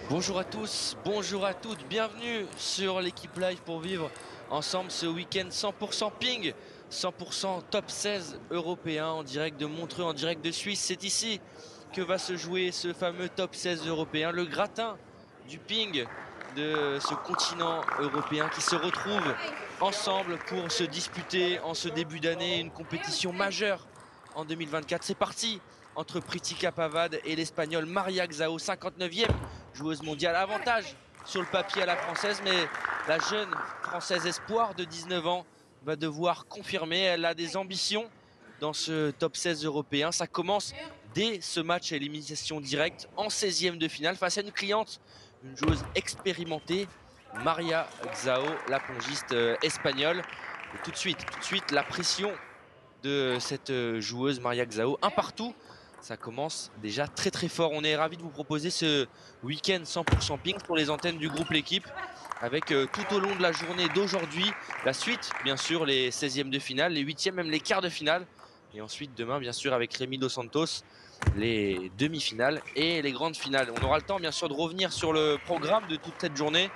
Bonjour à tous, bonjour à toutes, bienvenue sur l'équipe live pour vivre ensemble ce week-end 100% ping, 100% top 16 européen en direct de Montreux, en direct de Suisse. C'est ici que va se jouer ce fameux top 16 européen, le gratin du ping de ce continent européen qui se retrouve ensemble pour se disputer en ce début d'année une compétition majeure en 2024. C'est parti entre Pritika Pavad et l'Espagnol Maria Xao, 59e joueuse mondiale. Avantage sur le papier à la française, mais la jeune française espoir de 19 ans va devoir confirmer. Elle a des ambitions dans ce top 16 européen. Ça commence dès ce match à élimination directe en 16e de finale face à une cliente, une joueuse expérimentée, Maria Xao, la pongiste espagnole. Et tout de suite, la pression de cette joueuse Maria Xao. Un partout, ça commence déjà très fort. On est ravis de vous proposer ce week-end 100% ping sur les antennes du groupe L'équipe avec tout au long de la journée d'aujourd'hui la suite, bien sûr, les 16e de finale, les 8e, même les quarts de finale. Et ensuite, demain, bien sûr, avec Rémi Dos Santos, les demi-finales et les grandes finales. On aura le temps, bien sûr, de revenir sur le programme de toute cette journée.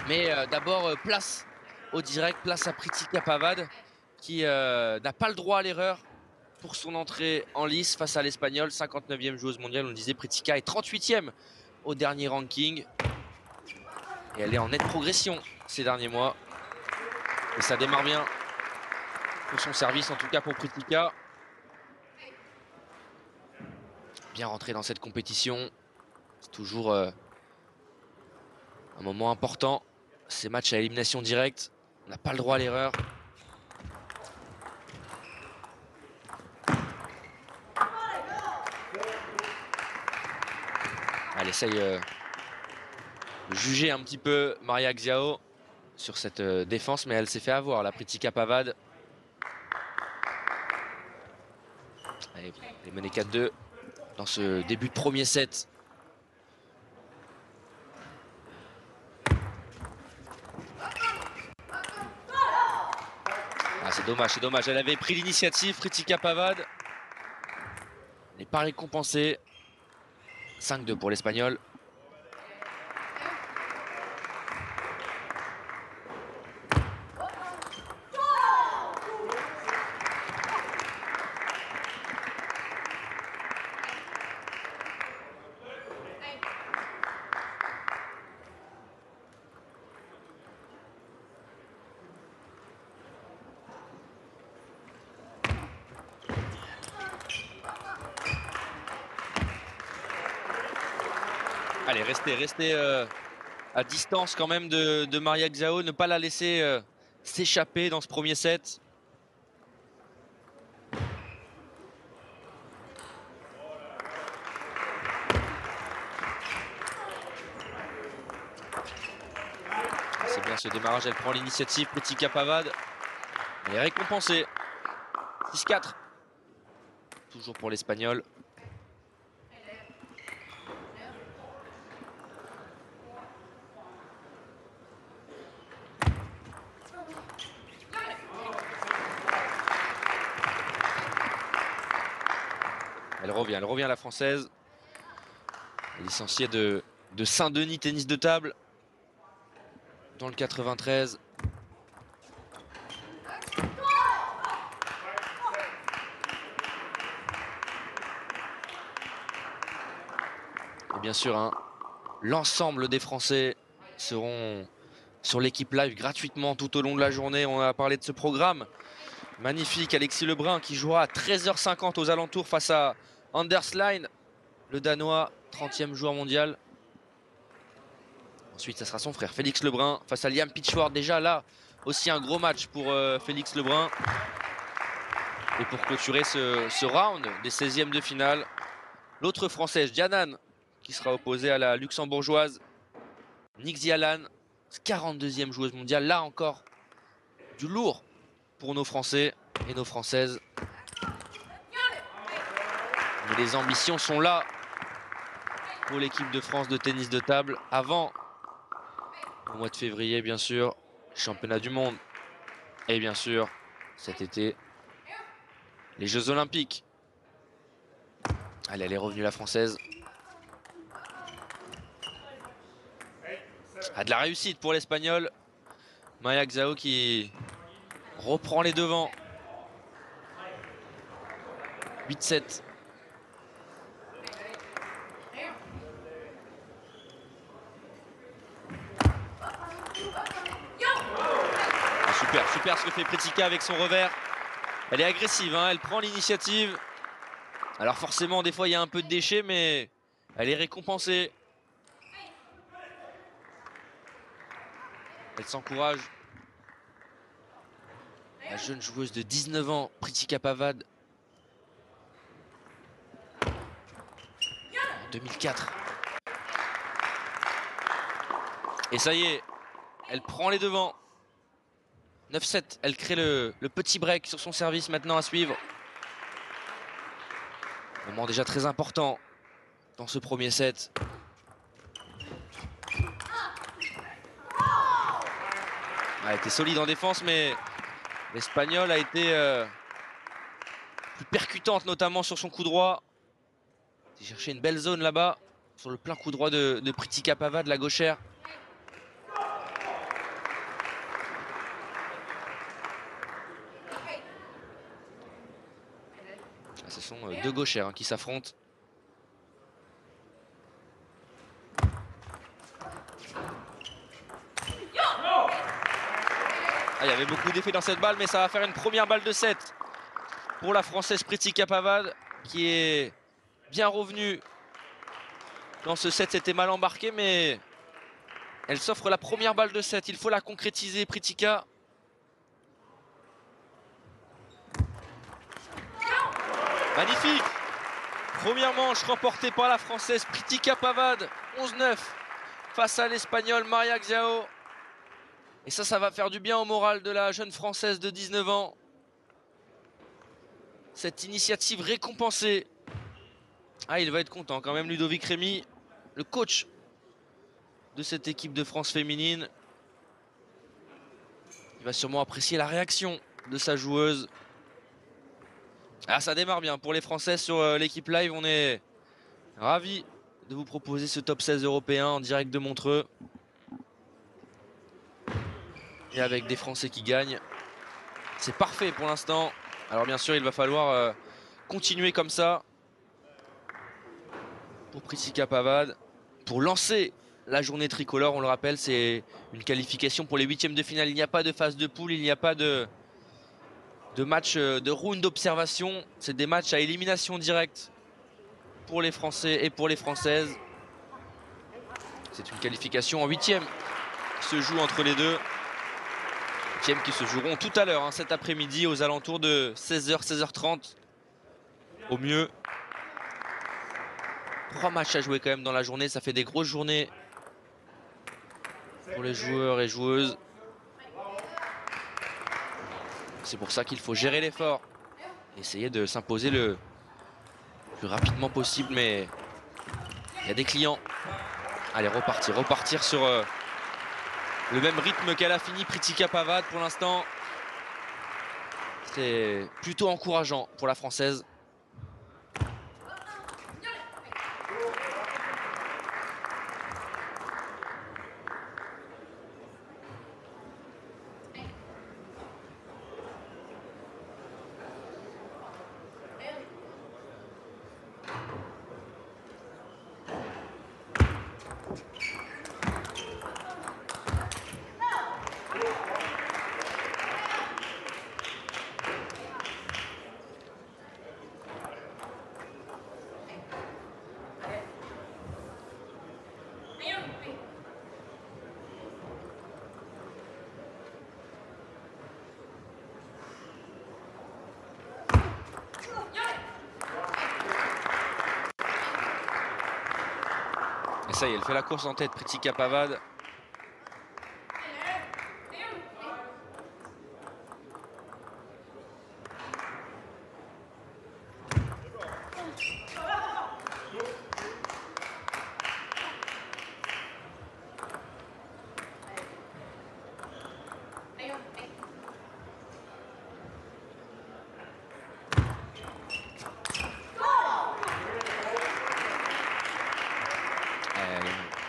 Mais d'abord, place au direct, place à Pritika Pavad qui n'a pas le droit à l'erreur pour son entrée en lice face à l'Espagnol, 59e joueuse mondiale. On le disait, Pritika est 38e au dernier ranking. Et elle est en nette progression ces derniers mois. Et ça démarre bien pour son service, en tout cas pour Pritika. Bien rentré dans cette compétition. C'est toujours un moment important. Ces matchs à élimination directe, on n'a pas le droit à l'erreur. Elle essaye de juger un petit peu Maria Xao sur cette défense, mais elle s'est fait avoir, la Pritika Pavad. Elle est menée 4-2 dans ce début de premier set. Ah, c'est dommage. Elle avait pris l'initiative, Pritika Pavad. Elle n'est pas récompensée. 5-2 pour l'Espagnol. Allez, restez à distance quand même de Maria Xao. Ne pas la laisser s'échapper dans ce premier set. C'est bien ce démarrage, elle prend l'initiative, Pritika Pavad. Elle est récompensée. 6-4. Toujours pour l'Espagnol. Elle revient la française. Licenciée de Saint-Denis tennis de table. Dans le 93. Et bien sûr, hein, l'ensemble des Français seront sur l'équipe live gratuitement tout au long de la journée. On a parlé de ce programme magnifique. Alexis Lebrun qui jouera à 13h50 aux alentours face à Anders Line, le Danois, 30e joueur mondial. Ensuite, ça sera son frère Félix Lebrun face à Liam Pitchford. Déjà là, aussi un gros match pour Félix Lebrun. Et pour clôturer ce round des 16e de finale, l'autre Française, Dianan, qui sera opposée à la luxembourgeoise Nixie Allan, 42e joueuse mondiale. Là encore, du lourd pour nos Français et nos Françaises. Mais les ambitions sont là pour l'équipe de France de tennis de table avant au mois de février, bien sûr, championnat du monde. Et bien sûr, cet été, les Jeux Olympiques. Allez, elle est revenue la Française. Ah, de la réussite pour l'Espagnol. Maia Xiao qui reprend les devants. 8-7. Ah, super, super ce que fait Pritika avec son revers. Elle est agressive, hein, elle prend l'initiative. Alors forcément, des fois, il y a un peu de déchets, mais elle est récompensée. Elle s'encourage. La jeune joueuse de 19 ans, Pritika Pavad. En 2004. Et ça y est, elle prend les devants. 9-7, elle crée le petit break sur son service maintenant à suivre. Moment déjà très important dans ce premier set. Elle a été solide en défense, mais l'Espagnol a été plus percutante, notamment sur son coup droit. J'ai cherché une belle zone là-bas, sur le plein coup droit de Pritika Pavad, la gauchère. Ah, ce sont deux gauchères hein, qui s'affrontent. Ah, il y avait beaucoup d'effets dans cette balle, mais ça va faire une première balle de 7 pour la Française Pritika Pavad, qui est bien revenue dans ce set. C'était mal embarqué, mais elle s'offre la première balle de 7. Il faut la concrétiser, Pritika. Magnifique! Première manche remportée par la Française Pritika Pavad. 11-9 face à l'Espagnole Maia Xiao. Et ça va faire du bien au moral de la jeune Française de 19 ans. Cette initiative récompensée. Ah, il va être content quand même, Ludovic Rémy, le coach de cette équipe de France féminine. Il va sûrement apprécier la réaction de sa joueuse. Ah, ça démarre bien pour les Françaises sur l'équipe live. On est ravis de vous proposer ce top 16 européen en direct de Montreux. Et avec des Français qui gagnent. C'est parfait pour l'instant. Alors bien sûr, il va falloir continuer comme ça. Pour Pritika Pavad. Pour lancer la journée tricolore, on le rappelle, c'est une qualification pour les huitièmes de finale. Il n'y a pas de phase de poule, il n'y a pas de match de round d'observation. C'est des matchs à élimination directe pour les Français et pour les Françaises. C'est une qualification en huitième qui se joue entre les deux. Huitièmes qui se joueront tout à l'heure, hein, cet après-midi, aux alentours de 16h, 16h30 au mieux. 3 matchs à jouer quand même dans la journée, ça fait des grosses journées pour les joueurs et joueuses. C'est pour ça qu'il faut gérer l'effort, essayer de s'imposer le plus rapidement possible, mais il y a des clients. Allez, repartir sur le même rythme qu'elle a fini Pritika Pavad pour l'instant. C'est plutôt encourageant pour la Française. Et ça y est, elle fait la course en tête, Pritika Pavad.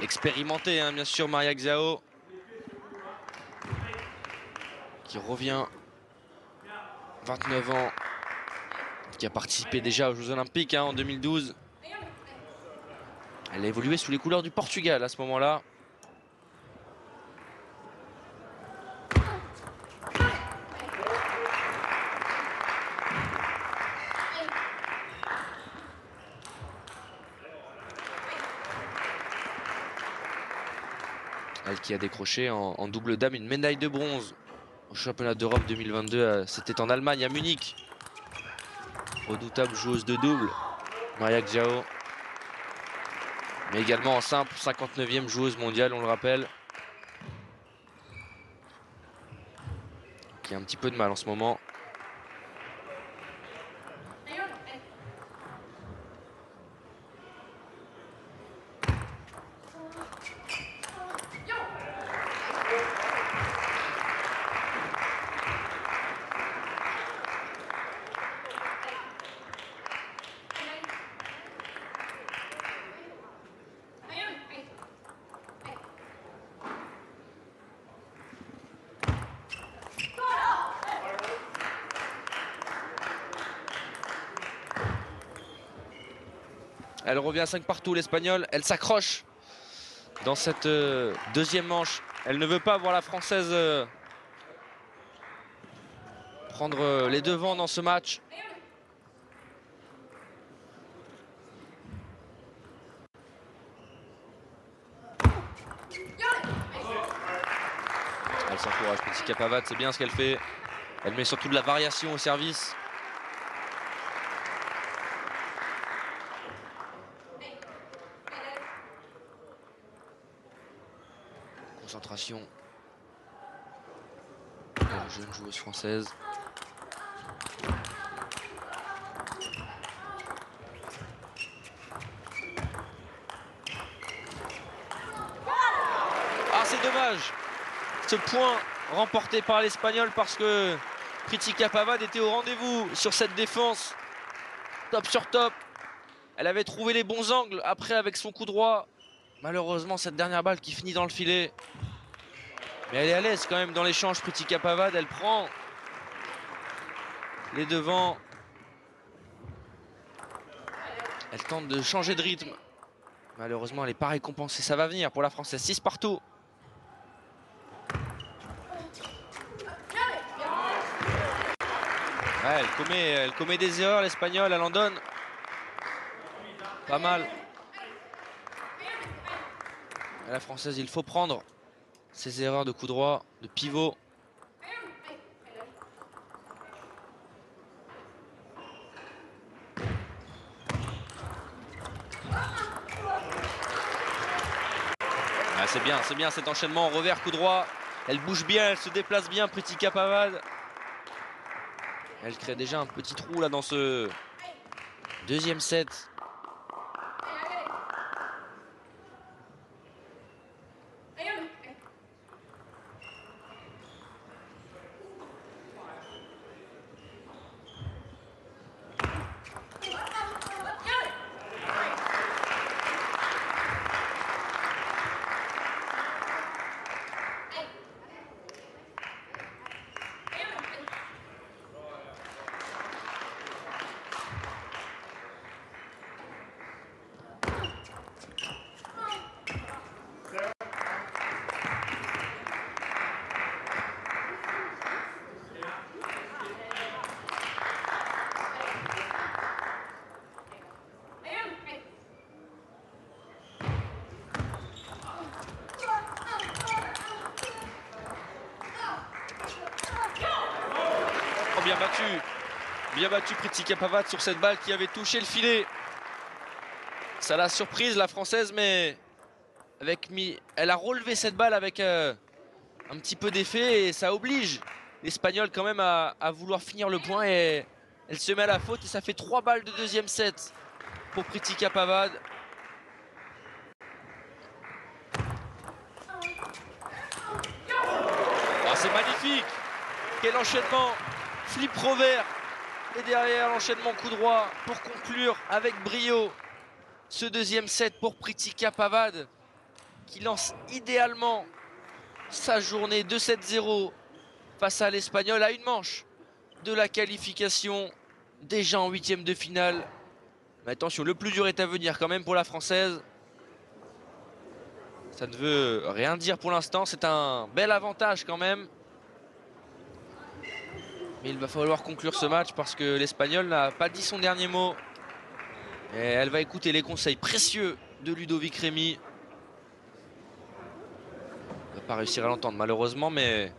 expérimentée, hein, bien sûr, Maria Xiao, qui revient, 29 ans, qui a participé déjà aux Jeux Olympiques, hein, en 2012. Elle a évolué sous les couleurs du Portugal à ce moment-là. Elle qui a décroché en double dame une médaille de bronze au championnat d'Europe 2022. C'était en Allemagne, à Munich. Redoutable joueuse de double, Maria Xiao. Mais également en simple, 59e joueuse mondiale, on le rappelle. Qui a un petit peu de mal en ce moment. Elle revient à 5 partout, l'Espagnole. Elle s'accroche dans cette deuxième manche. Elle ne veut pas voir la Française prendre les devants dans ce match. Elle s'encourage, Pritika Pavad, c'est bien ce qu'elle fait. Elle met surtout de la variation au service. Concentration. La jeune joueuse française. Ah, c'est dommage. Ce point remporté par l'Espagnol parce que Pritika Pavad était au rendez-vous sur cette défense. Top sur top. Elle avait trouvé les bons angles après avec son coup droit. Malheureusement, cette dernière balle qui finit dans le filet. Mais elle est à l'aise quand même dans l'échange. Pritika Pavad, elle prend les devants. Elle tente de changer de rythme. Malheureusement, elle n'est pas récompensée. Ça va venir pour la Française. 6 partout. Ouais, elle commet des erreurs, l'Espagnole. Elle en donne pas mal. À la Française, il faut prendre ces erreurs de coup droit, de pivot. Ah, c'est bien cet enchaînement, revers, coup droit. Elle bouge bien, elle se déplace bien, Pritika Pavad. Elle crée déjà un petit trou là dans ce deuxième set. Bien battu Pritika Pavad sur cette balle qui avait touché le filet. Ça l'a surprise la Française, mais elle a relevé cette balle avec un petit peu d'effet et ça oblige l'Espagnol quand même à vouloir finir le point et elle se met à la faute et ça fait 3 balles de deuxième set pour Pritika Pavad. Oh, c'est magnifique! Quel enchaînement! Flip revers et derrière l'enchaînement coup droit pour conclure avec brio ce deuxième set pour Pritika Pavad. qui lance idéalement sa journée de 7-0 face à l'Espagnol à une manche de la qualification, déjà en huitième de finale. Mais attention, le plus dur est à venir quand même pour la Française. Ça ne veut rien dire pour l'instant, c'est un bel avantage quand même. Mais il va falloir conclure ce match parce que l'Espagnol n'a pas dit son dernier mot. Et elle va écouter les conseils précieux de Ludovic Rémy. Elle ne va pas réussir à l'entendre malheureusement, mais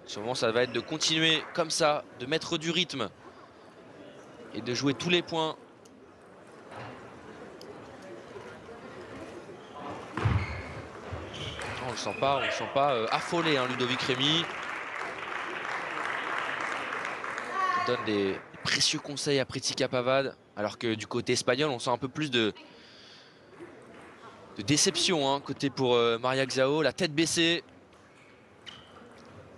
sûrement ça va être de continuer comme ça, de mettre du rythme et de jouer tous les points. On le sent pas affolé, hein, Ludovic Rémy. Il donne des précieux conseils à Pretica Pavard, alors que du côté espagnol, on sent un peu plus de déception, hein, côté pour Maria Xiao, la tête baissée.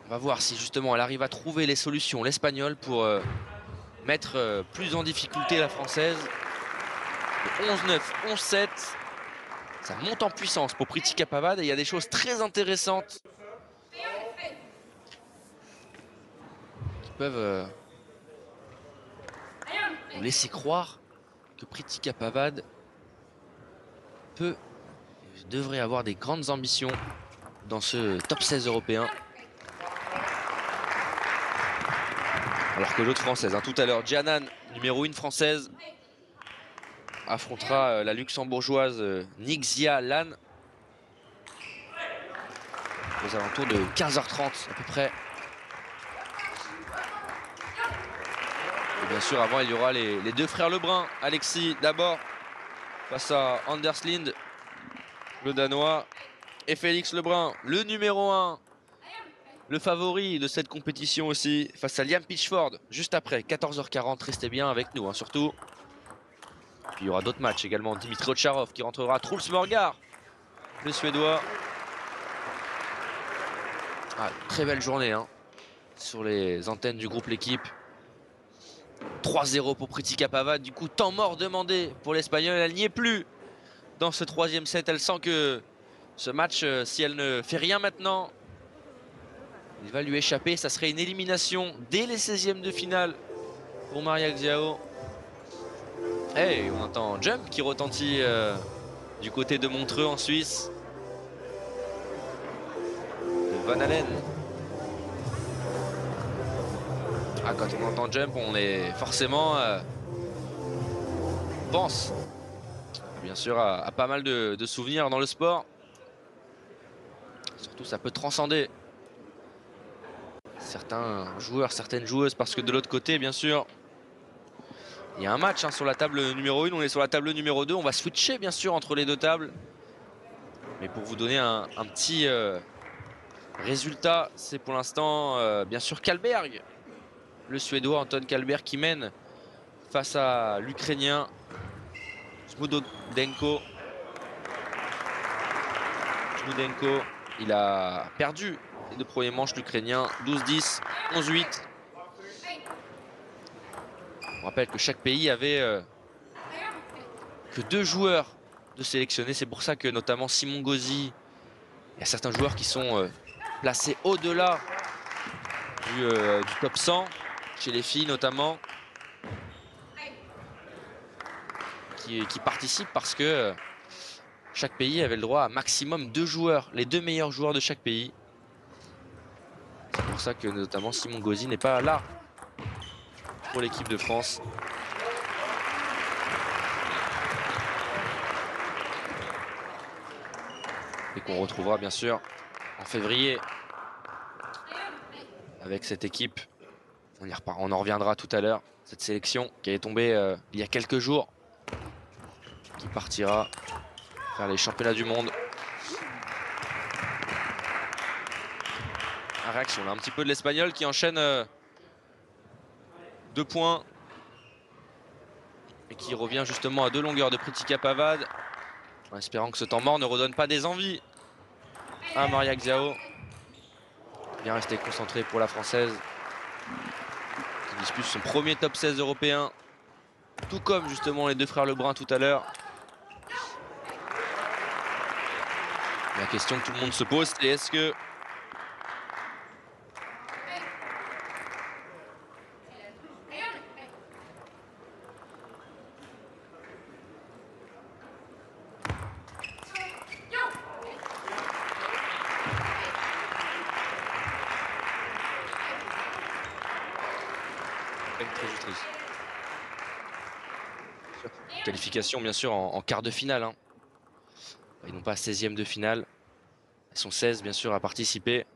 On va voir si justement elle arrive à trouver les solutions, l'espagnol, pour mettre plus en difficulté la française. 11-9, 11-7. Ça monte en puissance pour Pretica Pavard et il y a des choses très intéressantes qui peuvent nous laisser croire que Pretica Pavard devrait avoir des grandes ambitions dans ce top 16 européen. Alors que l'autre française, hein, tout à l'heure, Jianan, numéro 1 française, affrontera la luxembourgeoise Nixia Lan aux alentours de 15h30 à peu près. Et bien sûr, avant, il y aura les deux frères Lebrun. Alexis d'abord face à Anders Lind, le Danois, et Félix Lebrun, le numéro 1, le favori de cette compétition aussi, face à Liam Pitchford, juste après, 14h40. Restez bien avec nous, hein, surtout. Puis il y aura d'autres matchs également. Dimitri Ocharov qui rentrera, Truls Morgar, le Suédois. Ah, très belle journée, hein, sur les antennes du groupe L'équipe. 3-0 pour Pretica Pavard. Du coup, temps mort demandé pour l'Espagnol. Elle n'y est plus dans ce troisième set. Elle sent que ce match, si elle ne fait rien maintenant, il va lui échapper. Ça serait une élimination dès les 16e de finale pour Maria Xiao. Hey, on entend Jump qui retentit du côté de Montreux en Suisse. De Van Allen. Ah, quand on entend Jump, on est forcément pense bien sûr à pas mal de souvenirs dans le sport. Surtout, ça peut transcender certains joueurs, certaines joueuses, parce que de l'autre côté, bien sûr, il y a un match, hein, sur la table numéro 1. On est sur la table numéro 2. On va switcher bien sûr entre les deux tables. Mais pour vous donner un petit résultat, c'est pour l'instant bien sûr Kalberg, le Suédois Anton Kalberg, qui mène face à l'Ukrainien Smudodenko. Smudodenko, il a perdu les deux premiers manches, l'Ukrainien. 12-10, 11-8. On rappelle que chaque pays avait que 2 joueurs de sélectionnés. C'est pour ça que notamment Simon Gauzy, il y a certains joueurs qui sont placés au-delà du top 100, chez les filles notamment, qui participent parce que chaque pays avait le droit à maximum 2 joueurs, les 2 meilleurs joueurs de chaque pays. C'est pour ça que notamment Simon Gauzy n'est pas là pour l'équipe de France. Et qu'on retrouvera bien sûr en février avec cette équipe. On en reviendra tout à l'heure. Cette sélection qui est tombée il y a quelques jours, qui partira faire les championnats du monde. La réaction là un petit peu de l'Espagnol qui enchaîne 2 points et qui revient justement à 2 longueurs de Pretica Pavard, en espérant que ce temps mort ne redonne pas des envies à Maria Xiao. Bien rester concentré pour la Française qui dispute son premier top 16 européen, tout comme justement les deux frères Lebrun tout à l'heure. La question que tout le monde se pose, c'est est-ce que très justice. Qualification bien sûr en quart de finale, hein. Ils n'ont pas 16e de finale. Ils sont 16 bien sûr à participer.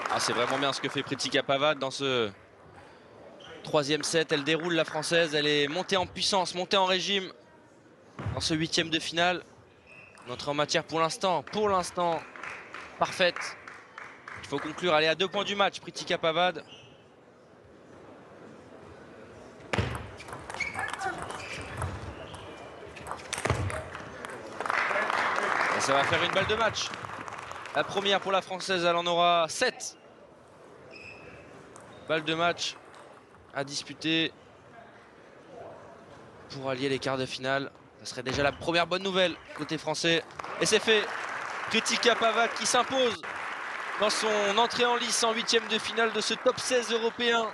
Ah, c'est vraiment bien ce que fait Pritika Pavad dans ce troisième set. Elle déroule la française, elle est montée en puissance, montée en régime dans ce 8e de finale. Notre en matière pour l'instant parfaite. Il faut conclure, elle est à 2 points du match, Pritika Pavad. Et ça va faire une balle de match. La première pour la française, elle en aura 7. Balle de match à disputer pour allier les quarts de finale. Ça serait déjà la première bonne nouvelle côté français. Et c'est fait. Pritika Pavad qui s'impose dans son entrée en lice en 8e de finale de ce top 16 européen.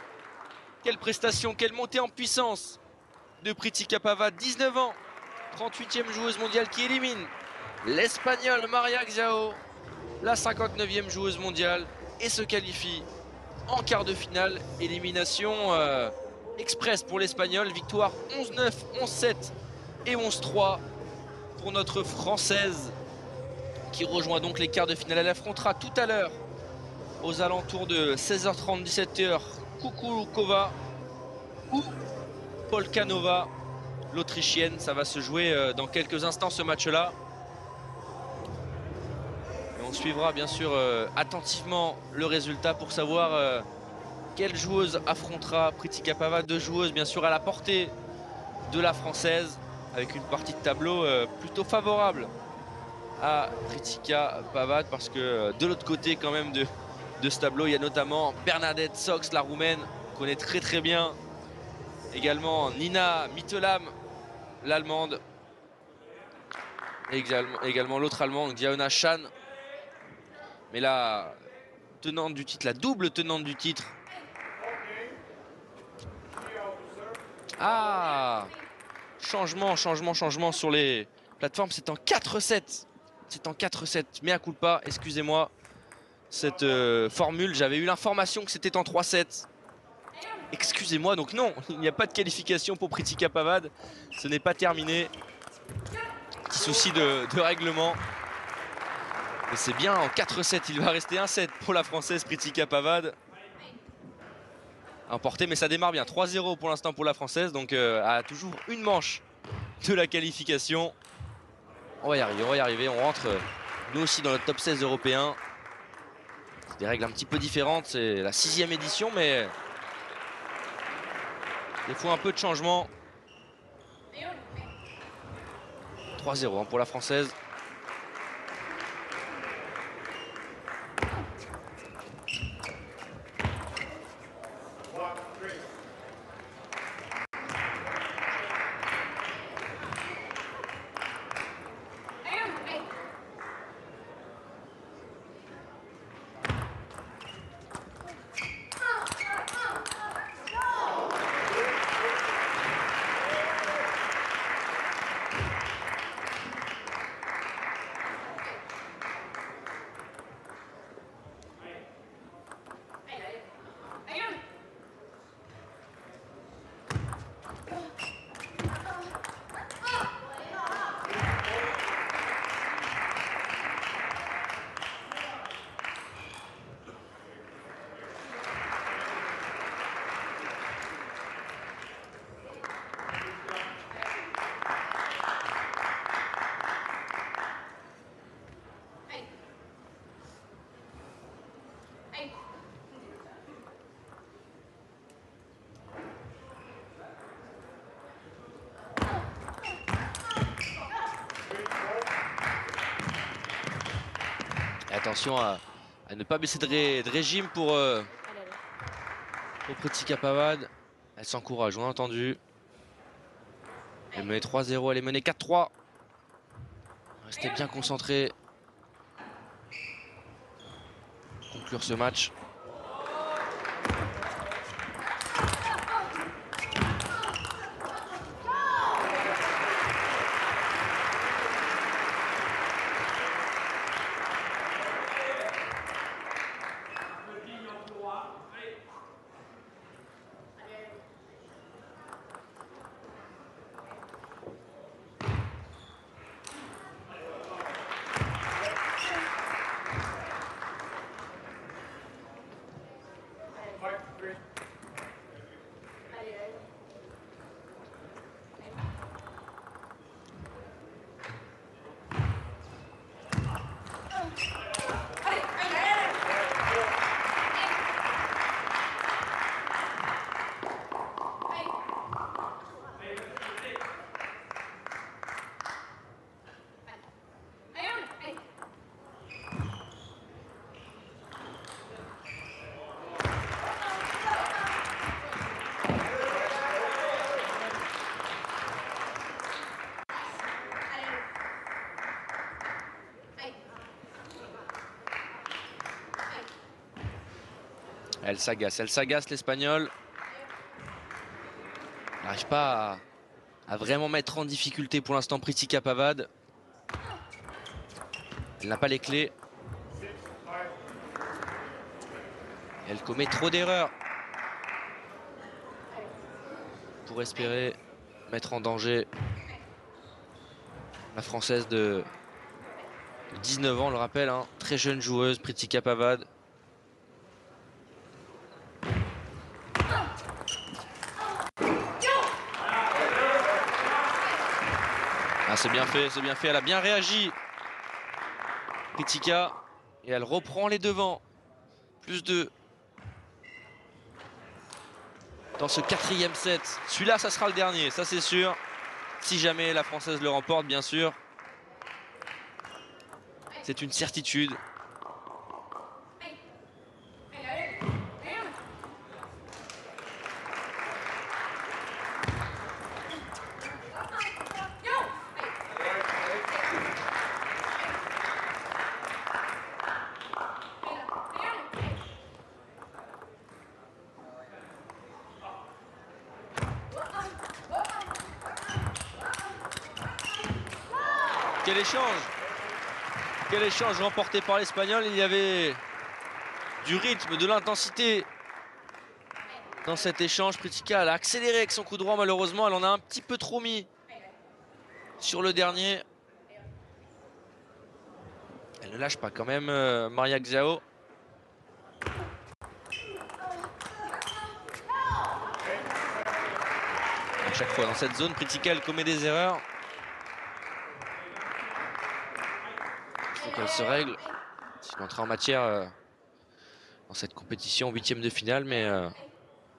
Quelle prestation, quelle montée en puissance de Pritika Pavad, 19 ans, 38e joueuse mondiale qui élimine l'Espagnole Maria Xiao, la 59e joueuse mondiale, et se qualifie en quart de finale. Élimination express pour l'Espagnol, victoire 11-9, 11-7 et 11-3 pour notre Française qui rejoint donc les quarts de finale. Elle affrontera tout à l'heure aux alentours de 16h30, 17h Kukulukova ou Polkanova, l'Autrichienne. Ça va se jouer dans quelques instants ce match-là. On suivra bien sûr attentivement le résultat pour savoir quelle joueuse affrontera Pritika Pavad. Deux joueuses bien sûr à la portée de la française, avec une partie de tableau plutôt favorable à Pritika Pavad, parce que de l'autre côté quand même de ce tableau, il y a notamment Bernadette Sox, la roumaine, qu'on connaît très bien. Également Nina Mittelam, l'allemande. Également l'autre allemande, Diana Chan. Mais la tenante du titre, la double tenante du titre. Ah, changement sur les plateformes. C'est en 4-7. C'est en 4-7. Mea culpa, excusez-moi. Cette formule, j'avais eu l'information que c'était en 3-7. Excusez-moi, donc non, il n'y a pas de qualification pour Pritika Pavad. Ce n'est pas terminé. Petit souci de règlement. Mais c'est bien en 4-7. Il va rester 1-7 pour la française Pritika Pavad. Emporté, mais ça démarre bien. 3-0 pour l'instant pour la française. Donc à toujours une manche de la qualification. On va y arriver. On rentre nous aussi dans le top 16 européen. C'est des règles un petit peu différentes. C'est la 6e édition, mais des fois un peu de changement. 3-0 pour la française. Attention à ne pas baisser de régime pour Pritika Pavad. Elle s'encourage, on a entendu. Elle menait 3-0, elle est menée 4-3. Restez bien concentrés. Conclure ce match. Elle s'agace l'Espagnol. N'arrive pas à vraiment mettre en difficulté pour l'instant Pritika Pavad. Elle n'a pas les clés. Elle commet trop d'erreurs pour espérer mettre en danger la Française de 19 ans, on le rappelle, hein, très jeune joueuse, Pritika Pavad. Ah, c'est bien fait, elle a bien réagi, Pritika, et elle reprend les devants. Plus 2 dans ce 4e set. Celui-là, ça sera le dernier, ça c'est sûr. Si jamais la Française le remporte, bien sûr. C'est une certitude. Quel échange! Quel échange remporté par l'Espagnol. Il y avait du rythme, de l'intensité dans cet échange. Pritika, elle a accéléré avec son coup droit, malheureusement. Elle en a un petit peu trop mis sur le dernier. Elle ne lâche pas quand même, Maria Xiao. À chaque fois dans cette zone, Pritika, elle commet des erreurs. Il faut qu'elle se règle. C'est une entrée en matière dans cette compétition, 8e de finale, mais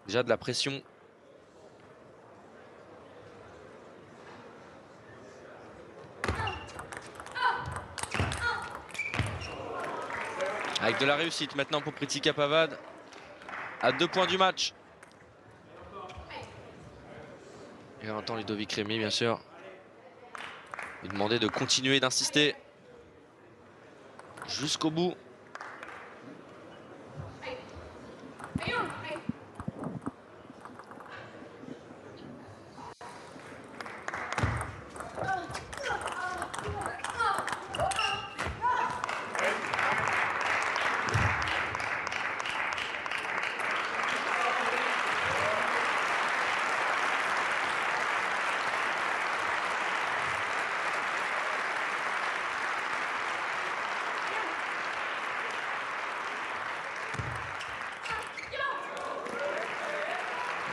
déjà de la pression. Avec de la réussite maintenant pour Pritika Pavad. À 2 points du match. Et on entend Ludovic Rémy, bien sûr, lui demander de continuer d'insister jusqu'au bout.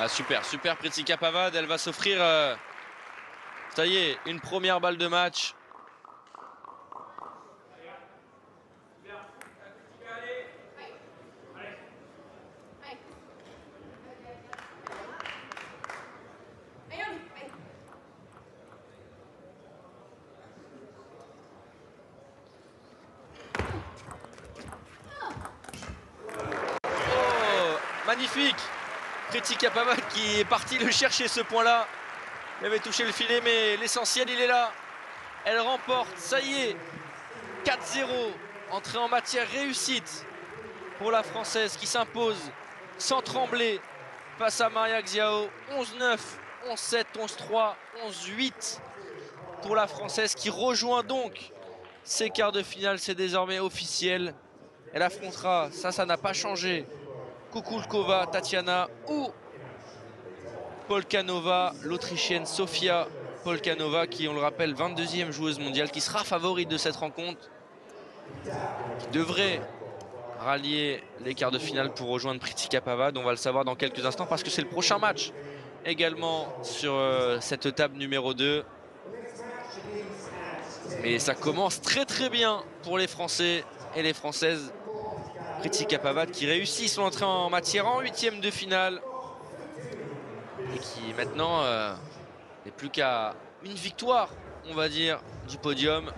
Ah, super Pritika Pavad, elle va s'offrir, ça y est, une première balle de match. magnifique. Kritika Pavad qui est parti le chercher ce point-là. Il avait touché le filet, mais l'essentiel, il est là. Elle remporte, ça y est, 4-0. Entrée en matière réussite pour la Française qui s'impose sans trembler face à Maria Xiao. 11-9, 11-7, 11-3, 11-8 pour la Française qui rejoint donc ses quarts de finale. C'est désormais officiel. Elle affrontera, ça n'a pas changé, Kukulkova, Tatiana ou Polkanova, l'Autrichienne Sofia Polkanova, qui, on le rappelle, 22e joueuse mondiale, qui sera favorite de cette rencontre, qui devrait rallier les quarts de finale pour rejoindre Kritika Pavad. On va le savoir dans quelques instants parce que c'est le prochain match également sur cette table numéro 2. Mais ça commence très bien pour les Français et les Françaises. Kritika Pavad qui réussit son entrée en matière en 8e de finale et qui maintenant n'est plus qu'à une victoire, on va dire, du podium.